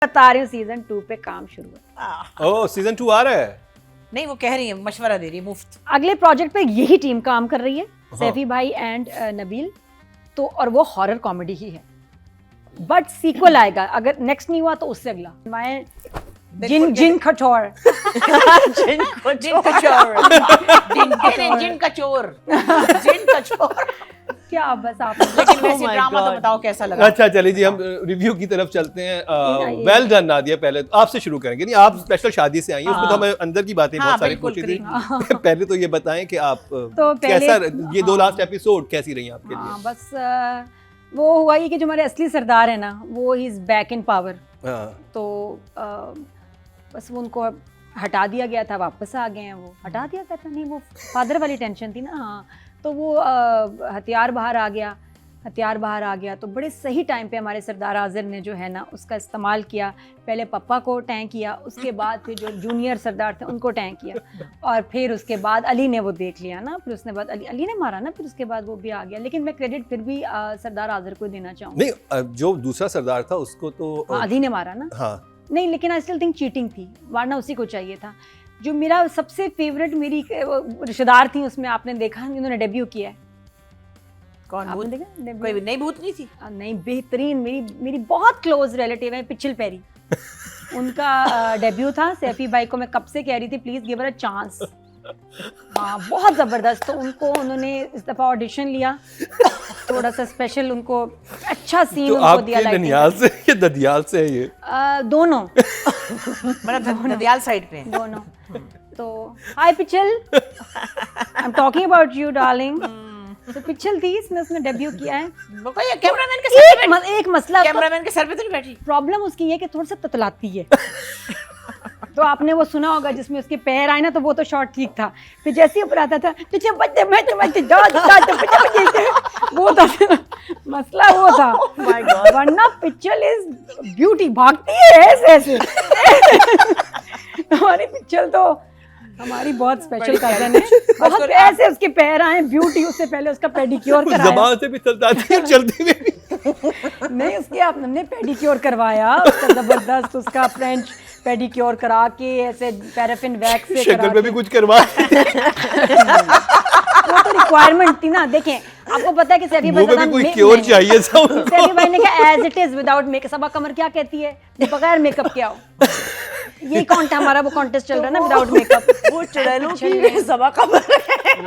बता रही हूँ सीजन 2 पे काम शुरू है। ओह सीजन 2 आ रहा है। नहीं वो कह रही है, मशवरा दे रही है मुफ्त। अगले प्रोजेक्ट पे यही टीम काम कर रही है, सैफी भाई एंड नबील। तो और वो हॉरर कॉमेडी ही है, बट सीक्वल आएगा। अगर नेक्स्ट नहीं हुआ तो उससे अगला मैं जिन खटोर जिन कचोर क्या बस आप लेकिन वैसे ड्रामा तो बताओ कैसा लगा। अच्छा चलिए जी, हम रिव्यू की तरफ चलते हैं। वेल डन नादिया, पहले तो आपसे शुरू करेंगे। नहीं आप स्पेशल शादी से आई हैं, उसमें तो हमें अंदर की बातें बहुत सारी पूछी थी। पहले तो ये बताएं कि आप कैसा ये 2 लास्ट एपिसोड कैसी रही आपके लिए? बस वो हुआ ही कि जो हमारे असली सरदार है ना, वो he is back in power. तो बस वो उनको हटा दिया गया था, वापस आ गए हैं। वो हटा दिया गया था, नहीं वो फादर वाली टेंशन थी ना। हाँ तो वो हथियार बाहर आ गया तो बड़े सही टाइम पे हमारे सरदार आज़िर ने जो है ना उसका इस्तेमाल किया। पहले पप्पा को टैंक किया, उसके बाद फिर जो जूनियर सरदार थे उनको टैंक किया, और फिर उसके बाद अली ने वो देख लिया ना, फिर उसने बाद अली ने मारा ना, फिर उसके बाद वो भी आ गया। लेकिन मैं क्रेडिट फिर भी सरदार आज़िर को देना चाहूँगी। नहीं जो दूसरा सरदार था उसको तो अली ने मारा ना। हाँ नहीं लेकिन आई स्टिल थिंक चीटिंग थी, मारना उसी को चाहिए था। जो मेरा सबसे फेवरेट मेरी रिश्तेदार थी उसमें, आपने देखा उन्होंने डेब्यू किया है। कौन आपने भूत? देखा कोई नई भूत नहीं थी? नहीं, बेहतरीन मेरी बहुत क्लोज रिलेटिव है पिछल पैरी। उनका डेब्यू था। सैफी भाई को मैं कब से कह रही थी please give her a chance. हाँ बहुत जबरदस्त। तो उनको उन्होंने इस दफा ऑडिशन लिया, थोड़ा सा स्पेशल उनको अच्छा सीन तो उनको दिया। आपके ननियाल से या ददियाल से है ये? दोनों मतलब नदियाल साइड पे दोनों। तो हाय पिछल, I am talking about you darling. तो पिछल थी, इसमें उसने डेब्यू किया है। कैमरामैन के सर पे एक मसला, कैमरामैन के सर पे तो नहीं बैठी। प्रॉब्लम उसकी है कि थोड़ा सा ततलाती है। तो आपने वो सुना होगा जिसमें उसके पैर आए ना, तो वो तो शॉट ठीक था। फिर जैसे ही ऊपर आता था तुझे बच्चे मैं वो था मसला, वो था। माय गॉड, वरना पिक्चर इज ब्यूटी, भागती है ऐसे ऐसे। हमारी पिक्चर तो हमारी बहुत स्पेशल कजन है, बहुत ऐसे उसके पैर आए ब्यूटी। उससे पहले उसका पेडिक्योर कराया, ज़बान से भी चलती है, चलते हुए भी। नहीं उसके आपने पेडिक्योर करवाया उसका, जबरदस्त उसका फ्रेंच पेडिक्योर करा के ऐसे पैराफिन वैक्स से शक्ल पे भी कुछ करवा। वो तो रिक्वायरमेंट थी ना। देखें आपको पता है कि सैफी भाई भी कोई क्योर चाहिए था उनको। सैफी भाई ने कहा as it is without makeup. Saba Qamar क्या कहती है, बगैर मेकअप क्या हो। ये हमारा वो कॉन्टेस्ट चल रहा है ना, विदाउट मेकअप। वो चुड़ैलों की सबा कमर।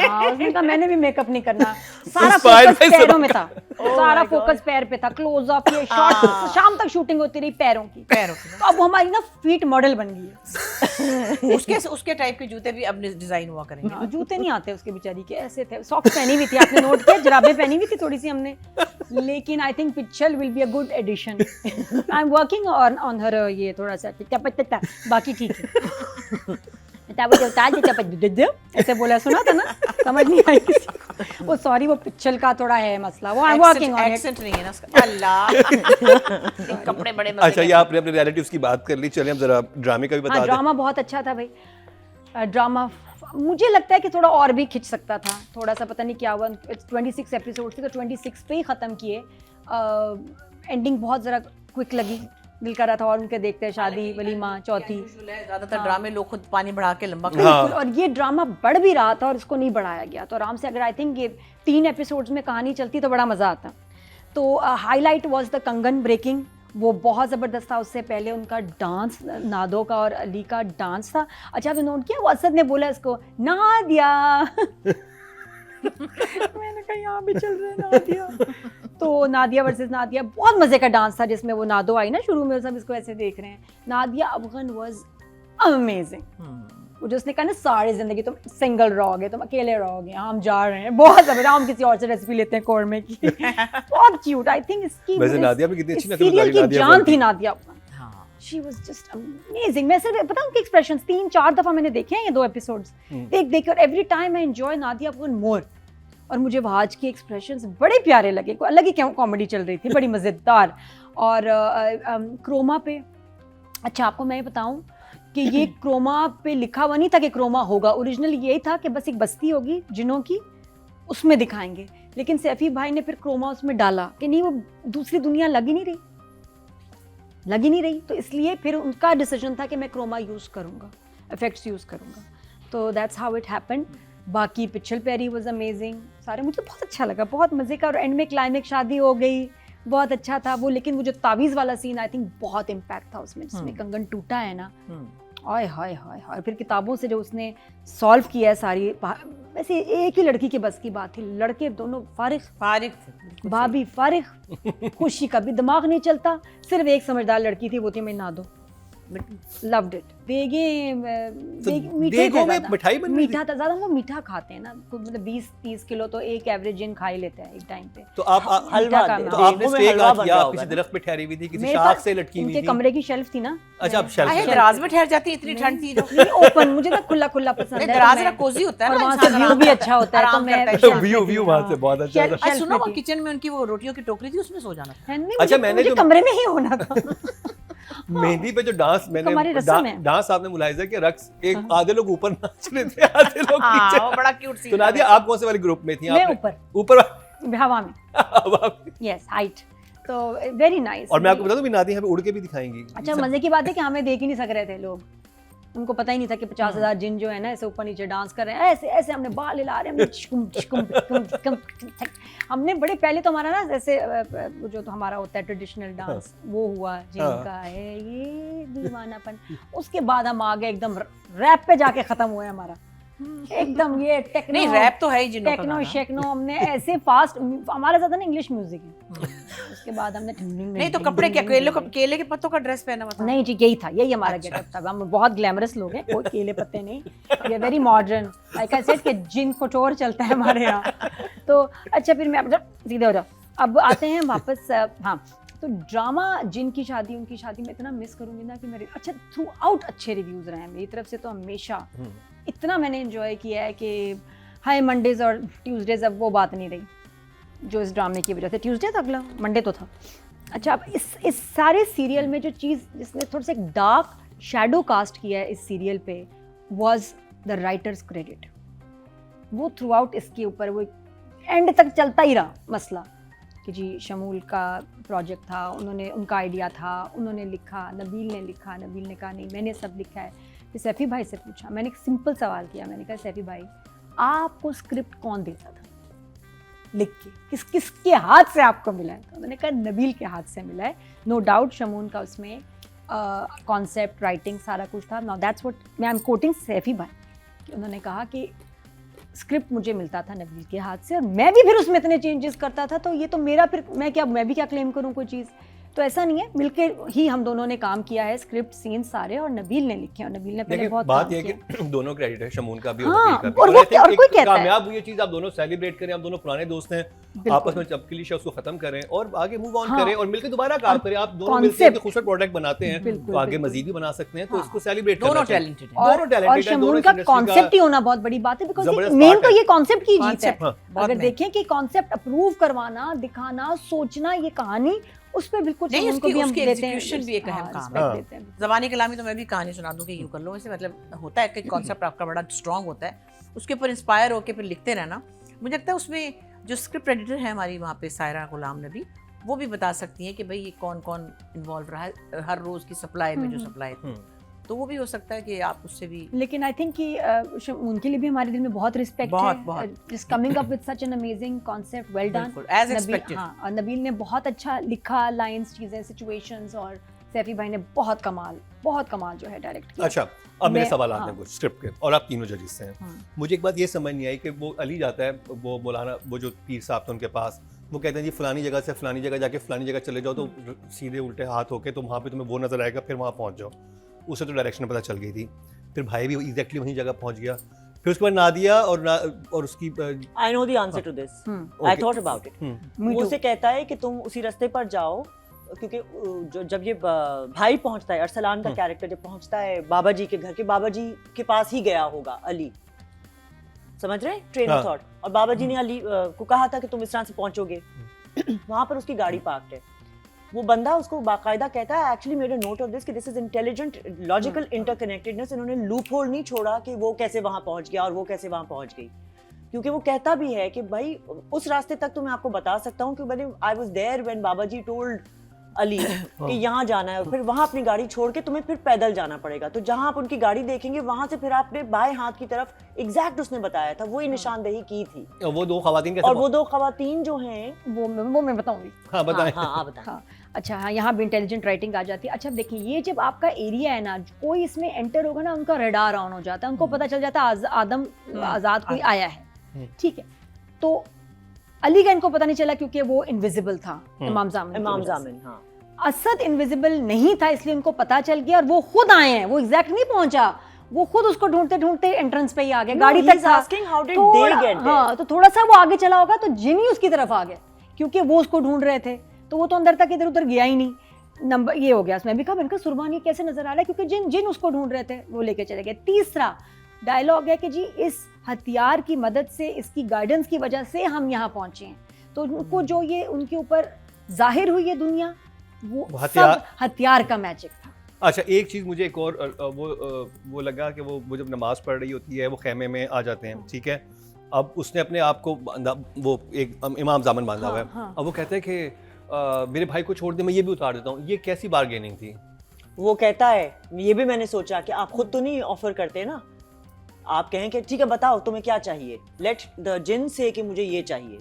हाँ उसने कहा मैंने भी मेकअप नहीं करना। सारा फोकस पैरों में था, सारा फोकस पैर पे था। क्लोज अप ये शॉट, शाम तक शूटिंग होती रही पैरों की। तो अब हमारी ना फीट मॉडल बन गई है। उसके टाइप के जूते भी अब डिजाइन हुआ करेंगे। जूते नहीं आते उसके बेचारी के, ऐसे थे। सॉक्स पहनी हुई थी, आपने नोट किया, जराबें पहनी हुई थी थोड़ी सी हमने। लेकिन I think picture will be a good addition. I am working on her ये थोड़ा सा बाकी ठीक है। ऐसे बोला, सुना था ना, समझ नहीं आई किसी को। वो सॉरी, वो पिक्चर का थोड़ा है मसला, वो आई am working on it. Accent नहीं है ना उसका। अल्लाह कपड़े बड़े मजे। अच्छा ये आपने अपने रिलेटिव्स की बात कर ली, चलिए हम जरा ड्रामे का भी बता दें। ड्रामा बहुत अच्छा था भाई। ड्रामा मुझे लगता है कि थोड़ा और भी खिंच सकता था, थोड़ा सा पता नहीं क्या हुआ। 26 एपिसोड थे तो 26 पे ही ख़त्म किए। एंडिंग बहुत ज़रा क्विक लगी, दिल कर रहा था और उनके देखते हैं शादी वलीमा चौथी। ज्यादातर ड्रामे लोग खुद पानी बढ़ा के लंबा कर। बिल्कुल, और ये ड्रामा बढ़ भी रहा था और इसको नहीं बढ़ाया गया। तो आराम से अगर आई थिंक ये 3 एपिसोड्स में कहानी चलती तो बड़ा मज़ा आता। तो हाईलाइट वाज द कंगन ब्रेकिंग, वो बहुत ज़बरदस्त था। उससे पहले उनका डांस, नादो का और अली का डांस था। अच्छा आपने नोट किया, वो असद ने बोला इसको नादिया। मैंने कहा यहाँ भी चल रहा है नादिया। तो नादिया वर्सेस नादिया, बहुत मजे का डांस था जिसमें वो नादो आई ना शुरू में, सब इसको ऐसे देख रहे हैं। Nadia Afghan was amazing. वो जो उसने कहा ना सारी जिंदगी तुम सिंगल रहोगे, तुम अकेले रहोगे, हम जा रहे हैं, बहुत जबरदस्त। हम किसी और से रेसिपी लेते हैं कौरमे की। बहुत क्यूट। आई थिंक इसकी वैसे नादिया भी कितनी अच्छी नकल सीरियल की नादिया जान बनती। थी Nadia Afghan. She was just amazing। मैं सिर्फ पता उनके एक्सप्रेशंस 3-4 दफा मैंने देखे हैं ये 2 एपिसोड्स, देख और every time I enjoy Nadia Afgan more. और मुझे वाज के एक्सप्रेशंस बड़े प्यारे लगे, कोई अलग ही कॉमेडी चल रही थी, बड़ी मज़ेदार। और क्रोमा पे, अच्छा आपको मैं बताऊं कि ये क्रोमा पे लिखा हुआ नहीं था कि क्रोमा होगा। ओरिजिनल यही था कि बस एक बस्ती होगी जिनों की, उसमें दिखाएंगे। लेकिन सैफी भाई ने फिर क्रोमा उसमें डाला कि नहीं, वो दूसरी दुनिया लग ही नहीं रही। लग ही नहीं रही, तो इसलिए फिर उनका डिसीजन था कि मैं क्रोमा यूज़ करूँगा, इफेक्ट्स यूज़ करूँगा, तो दैट्स हाउ इट हैपेंड। बाकी पिक्चर पेरी वाज अमेजिंग, सारे मुझे बहुत अच्छा लगा, बहुत मज़े का, और एंड में क्लाइमेक्स शादी हो गई, बहुत अच्छा था वो। लेकिन वो जो तावीज़ वाला सीन आई थिंक बहुत इम्पैक्ट था उसमें, जिसमें कंगन टूटा है ना, आय हाय हाय हाय। फिर किताबों से जो उसने सॉल्व किया है सारी, वैसे एक ही लड़की के बस की बात थी, लड़के दोनों फारिग भाभी फारिग, खुशी का भी दिमाग नहीं चलता, सिर्फ एक समझदार लड़की थी, वो थी मैं ना दो, लव्ड इट। देगों में मिठाई बन रही थी। मीठा था ज़्यादा, वो मीठा खाते हैं ना, मतलब 20-30 किलो तो एक एवरेज जिन खा ही लेते हैं एक टाइम पे। तो आप आपने स्टे कहाँ किया? आप किसी दरख्त पे ठहरी हुई थी, किसी शाख से लटकी हुई थी? उनके कमरे की शेल्फ थी ना। अच्छा, आप शेल्फ है, दराज में ठहर जाती, इतनी ठंड थी नहीं, ओपन, मुझे ना खुला खुला पसंद है, दराज जरा कोजी होता है और ना, वहाँ से व्यू भी अच्छा होता है, तो मैं व्यू वहाँ से बहुत अच्छा था। अच्छा सुनो, वो किचन में उनकी वो रोटियों की टोकरी थी, उसमें सो जाना था। अच्छा, मैंने जो कमरे में ही होना था। मेहंदी पे जो डांस डांस आपने मुलाहिजा किया, रक्स, एक आधे लोग ऊपर नाच रहे थे, आधे लोग नीचे। वो बड़ा क्यूट सीन। तो नादिया, आप कौन से वाले ग्रुप में थी? मैं ऊपर हवा में, यस, हाइट, तो वेरी नाइस। और मैं आपको बता दूं, नादिया हमें उड़ के भी दिखाएंगी। अच्छा, मजे की बात है कि हमें देख ही नहीं सक रहे थे लोग, उनको पता ही नहीं था कि 50,000 जिन जो है ना ऐसे ऊपर नीचे डांस कर रहे हैं, ऐसे ऐसे हमने बाल हिला रहे हैं, हमने बड़े पहले तो हमारा ना जैसे जो तो हमारा होता है ट्रेडिशनल डांस, वो हुआ जिनका है ये दीवानापन। उसके बाद हम आ गए एकदम रैप पे जाके खत्म हुआ है हमारा एकदम, ये टेक्नो, नहीं रैप तो है ही, जिन्हों टेक्नो शेक्नो हमने ऐसे फास्ट, हमारा ज्यादा ना इंग्लिश म्यूजिक है। उसके बाद हमने नहीं तो कपड़े क्या, केले के पत्तों का ड्रेस पहना हुआ था? नहीं जी, यही था, यही हमारा गेटअप था। हम बहुत ग्लैमरस लोग हैं, कोई केले पत्ते नहीं, ये very modern, like I said कि जिन कोटोर चलता है हमारे यहाँ। तो अच्छा, फिर मैं सीधे हो जाओ, अब आते हैं वापस। हाँ, तो ड्रामा जिन की शादी, उनकी शादी में इतना मिस करूंगी ना कि मेरे अच्छा थ्रू आउट अच्छे रिव्यूज रहे हैं मेरी तरफ से, तो हमेशा इतना मैंने एंजॉय किया है कि हाय मंडेज और ट्यूसडेज, अब वो बात नहीं रही जो इस ड्रामे की वजह से। ट्यूसडे था, अगला मंडे तो था। अच्छा, अब इस सारे सीरियल में जो चीज़ जिसने थोड़ा सा एक डार्क शैडो कास्ट किया है इस सीरियल पे, वाज द राइटर्स क्रेडिट। वो थ्रू आउट इसके ऊपर वो एंड तक चलता ही रहा मसला कि जी शमूल का प्रोजेक्ट था, उन्होंने, उनका आइडिया था, उन्होंने लिखा, नबील ने लिखा, नबील ने कहा नहीं मैंने सब लिखा है। फिर सैफ़ी भाई से पूछा, मैंने एक सिंपल सवाल किया, मैंने कहा सैफ़ी भाई आपको स्क्रिप्ट कौन देता था लिख के, किसके हाथ से आपको मिला है? तो उन्होंने कहा नबील के हाथ से मिला है। नो डाउट शमून का उसमें कॉन्सेप्ट, राइटिंग, सारा कुछ था। नाउ दैट्स व्हाट मैं आई एम कोटिंग सैफ़ी भाई, उन्होंने कहा कि स्क्रिप्ट मुझे मिलता था नबील के हाथ से और मैं भी फिर उसमें इतने चेंजेस करता था, तो ये तो मेरा फिर मैं भी क्या क्लेम करूँ कोई चीज़, तो ऐसा नहीं है, मिलके ही हम दोनों ने काम किया है, स्क्रिप्ट सीन सारे, और नबील ने लिखे, और नबील ने पहले बहुत बात ये कि दोनों क्रेडिट है, शमून का भी हाँ, और नबील का भी। और वो और कोई कहता है कामयाब हुई ये चीज, आप दोनों सेलिब्रेट करें, आप दोनों पुराने दोस्त हैं, आपस में चपकी लिशा उसको खत्म करें और आगे मूव ऑन करें और मिलकर दोबारा काम करें। आप दोनों मिलकर एक खूबसूरत प्रोडक्ट बनाते हैं तो आगे मजीद भी बना सकते हैं, तो इसको सेलिब्रेट करना दोनों चाहिए। टैलेंटेड हैं, और शमून का कॉन्सेप्ट ही होना बहुत बड़ी बात है, बिकॉज़ मेन तो ये कॉन्सेप्ट की जीत है। अगर देखें कि कॉन्सेप्ट अप्रूव करवाना, दिखाना, सोचना, ये कहानी उस पे बिल्कुल नहीं, उनको भी हम देते हैं, एग्जीक्यूशन भी एक अहम काम है। ज़बानी कलामी तो मैं भी कहानी सुना दूं कि यूं कर लो, वैसे मतलब होता है कि कॉन्सेप्ट आपका बड़ा स्ट्रांग होता है, उसके ऊपर इंस्पायर होकर फिर लिखते रहना। मुझे लगता है उसमें जो स्क्रिप्ट एडिटर है हमारी वहाँ पे सायरा गुलाम नबी, वो भी बता सकती हैं कि भाई ये कौन कौन इन्वॉल्व रहा है हर रोज़ की सप्लाई में, जो सप्लाई थी, तो वो भी हो सकता है कि आप उससे भी। लेकिन आई थिंक कि उनके लिए भी हमारे दिल में बहुत रिस्पेक्ट है, just coming up with such an amazing concept, well done as expected. हाँ, और नबील ने बहुत अच्छा लिखा, लाइंस, चीजें, सिचुएशंस, और सैफी भाई ने बहुत कमाल जो है डायरेक्ट किया। अच्छा, अब मेरे सवाल आते हैं कुछ स्क्रिप्ट के, और आप तीनों जजेस हैं। मुझे एक बात ये समझ नहीं आई कि वो अली जाता है, वो मौलाना, वो जो पीर साहब थे उनके पास, वो कहते हैं जी फलानी जगह से फलानी जगह जाके फलानी जगह चले जाओ, तो सीधे उल्टे हाथ होके तो वहाँ पे तुम्हें वो नजर आएगा, फिर वहाँ पहुँच जाओ। उसे तो डायरेक्शन पता चल गई थी, फिर भाई भी एग्जैक्टली वहीं जगह पहुंच गया। फिर उसके बाद नादिया और उसकी I know the answer to this, I thought about it. वो उसे कहता है कि तुम उसी रास्ते पर जाओ, क्योंकि जब ये भाई पहुंचता है, अरसलान का कैरेक्टर जब पहुंचता है बाबा जी के घर के, बाबा जी के पास ही गया होगा अली, समझ रहे, ट्रेन ऑफ थॉट, और बाबा जी ने अली को कहा था कि तुम इस तरह से पहुंचोगे। वहां पर उसकी गाड़ी पार्क्ड है, वो बंदा उसको बाकायदा कहता है, actually made a note of this कि this is intelligent logical interconnectedness, इन्होंने लूप होल नहीं छोड़ा कि वो कैसे वहां पहुंच गया और वो कैसे वहां पहुंच गई, क्योंकि वो कहता भी है कि भाई उस रास्ते तक तो मैं आपको बता सकता हूँ कि मैंने I was there when Baba ji told Ali कि यहाँ जाना है, और फिर वहाँ अपनी गाड़ी छोड़ के तुम्हें फिर पैदल जाना पड़ेगा। तो जहाँ आप उनकी गाड़ी देखेंगे वहां से फिर आपने बाएं हाथ की तरफ एग्जैक्ट उसने बताया था वही निशानदेही की थी। और वो दो खवातीन और वो दो खवातीन जो हैं वो मैं बताऊंगी। हाँ बताएं। हाँ बताएं। हाँ अच्छा, हाँ यहाँ भी इंटेलिजेंट राइटिंग आ जाती है। अच्छा देखिए, ये जब आपका एरिया है ना, कोई इसमें एंटर होगा ना, उनका रडार ऑन हो जाता है, उनको पता चल जाता है आदम आजाद कोई आया है, ठीक है। तो अली का इनको पता नहीं चला क्योंकि वो इनविजिबल था, इमाम जामिन। हाँ। असद इनविजिबल नहीं था, इसलिए उनको पता चल गया और वो खुद आए हैं, वो एग्जैक्ट नहीं पहुंचा, वो खुद उसको ढूंढते ढूंढते एंट्रेंस पे ही आ गए, गाड़ी तक था। हाँ, तो थोड़ा सा वो आगे चला होगा तो जिन ही उसकी तरफ आ गए, क्योंकि वो उसको ढूंढ रहे थे, तो वो तो अंदर तक इधर उधर गया ही नहीं। नंबर ये हो गया। मैं भी कहा, मैंने कहा सुरबान ये कैसे नजर आ रहा है, क्योंकि जिन उसको ढूंढ रहे थे वो लेके चले गए। तीसरा डायलॉग है कि जी इस हथियार की मदद से, इसकी गाइडेंस की वजह से हम यहाँ पहुंचे हैं। तो उनको जो ये उनके ऊपर जाहिर हुई है दुनिया, वो सब हथियार का मैजिक था। अच्छा, एक चीज़ मुझे एक और वो लगा कि वो जब नमाज पढ़ रही होती है, वो खेमे में आ जाते हैं, ठीक है। अब उसने अपने आप को वो एक इमाम जामिन बांधा हुआ है। हाँ। अब वो कहते हैं कि मेरे भाई को छोड़ दे, मैं ये भी उतार देता हूँ। ये कैसी बार्गेनिंग थी? वो कहता है, ये भी मैंने सोचा कि आप खुद तो नहीं ऑफर करते ना, आप कहें कि ठीक है बताओ तुम्हें क्या चाहिए, लेट द जिन से कि मुझे ये चाहिए,